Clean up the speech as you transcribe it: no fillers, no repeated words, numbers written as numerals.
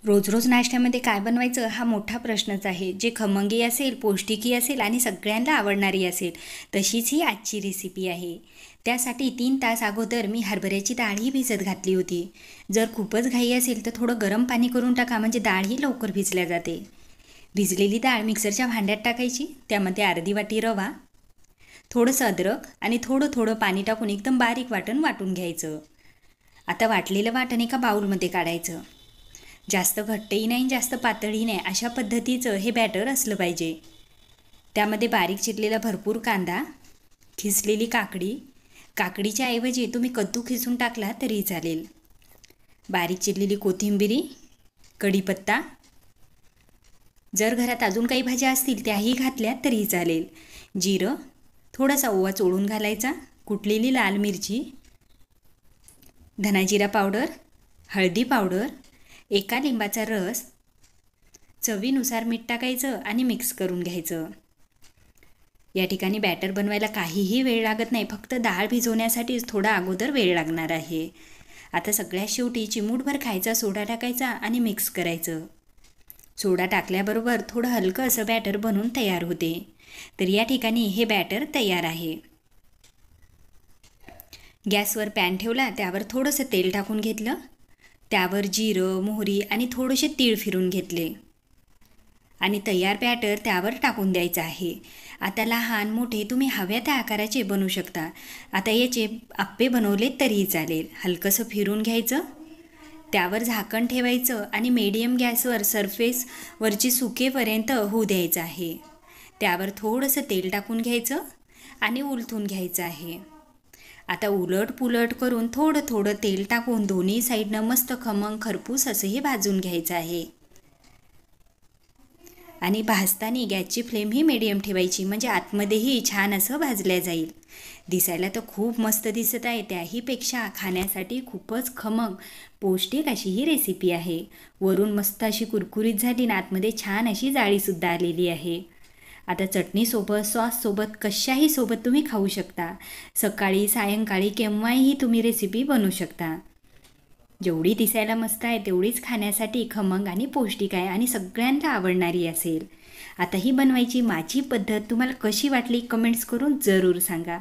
रोज रोज नाश्त्यामध्ये काय बनवायचं हा मोठा प्रश्नच आहे. जे खमंगी असेल, पौष्टिकी असेल आणि सगळ्यांना आवडणारी असेल, तशीच ही आजची रेसिपी आहे. त्यासाठी 3 तास अगोदर मी हरभऱ्याची डाळही भिजत घातली होती. जर खूपच घाई असेल तर थोडं गरम पाणी करून टाका, म्हणजे डाळही लवकर भिजल्या जाते. भिजलेली डाळ मिक्सरच्या भांड्यात टाकायची. त्यामध्ये अर्धी वाटी रवा, थोडंसं अद्रक आणि थोडं थोडं पाणी टाकून एकदम बारीक वाटून घ्यायचं. आता वाटलेलं वाटण एका बाउलमध्ये काढायचं. जास्त घट्टही नाही, जास्त पातळही नाही, अशा पद्धतीचं हे बॅटर असलं पाहिजे. त्यामध्ये बारीक चिरलेला भरपूर कांदा, खिसलेली काकडी, काकडीच्या ऐवजी तुम्ही कद्दू खिसून टाकला तरी चालेल, बारीक चिरलेली कोथिंबिरी, कढीपत्ता, जर घरात अजून काही भाज्या असतील त्याही घातल्या तरी चालेल, जिरं, थोडासा ओवा चोळून घालायचा, कुटलेली लाल मिरची, धनाजिरा पावडर, हळदी पावडर, एका लिंबाचा रस, चवीनुसार मीठ टाकायचं आणि मिक्स करून घ्यायचं. या ठिकाणी बॅटर बनवायला काहीही वेळ लागत नाही, फक्त डाळ भिजवण्यासाठीच थोडा अगोदर वेळ लागणार आहे. आता सगळ्यात शेवटी चिमूटभर खायचा सोडा टाकायचा आणि मिक्स करायचं. सोडा टाकल्याबरोबर थोडं हलकं असं बॅटर बनून तयार होते. तर या ठिकाणी हे बॅटर तयार आहे. गॅसवर पॅन ठेवला, त्यावर थोडंसं तेल टाकून घेतलं, त्यावर जिरं, मोहरी आणि थोडेसे तीळ फिरून घेतले आणि तयार बॅटर त्यावर टाकून द्यायचं आहे. आता लहान मोठे तुम्ही हव्या त्या आकाराचे बनवू शकता. आता याचे आप्पे बनवले तरीही चालेल. हलकंसं फिरून घ्यायचं, त्यावर झाकण ठेवायचं आणि मीडियम गॅसवर सरफेस वरची सुकेपर्यंत होऊ द्यायचं आहे. त्यावर थोडंसं तेल टाकून घ्यायचं आणि उलथून घ्यायचं आहे. आता उलट पुलट करून थोडं थोडं तेल टाकून दोन्ही साईडनं मस्त खमंग खरपूस असंही भाजून घ्यायचं आहे. आणि भाजताना गॅसची फ्लेमही मीडियम ठेवायची, म्हणजे आतमध्येही छान असं भाजल्या जाईल. दिसायला तर खूप मस्त दिसत आहे, त्याहीपेक्षा खाण्यासाठी खूपच खमंग पौष्टिक अशी ही रेसिपी आहे. वरून मस्त अशी कुरकुरीत झाली आणि आतमध्ये छान अशी जाळीसुद्धा आलेली आहे. आता चटणीसोबत, सॉससोबत, कशाही सोबत तुम्ही खाऊ शकता. सकाळी, सायंकाळी केव्हाही तुम्ही रेसिपी बनवू शकता. जेवढी दिसायला मस्त आहे तेवढीच खाण्यासाठी खमंग आणि पौष्टिक आहे आणि सगळ्यांना आवडणारी असेल. आता ही बनवायची माझी पद्धत तुम्हाला कशी वाटली कमेंट्स करून जरूर सांगा.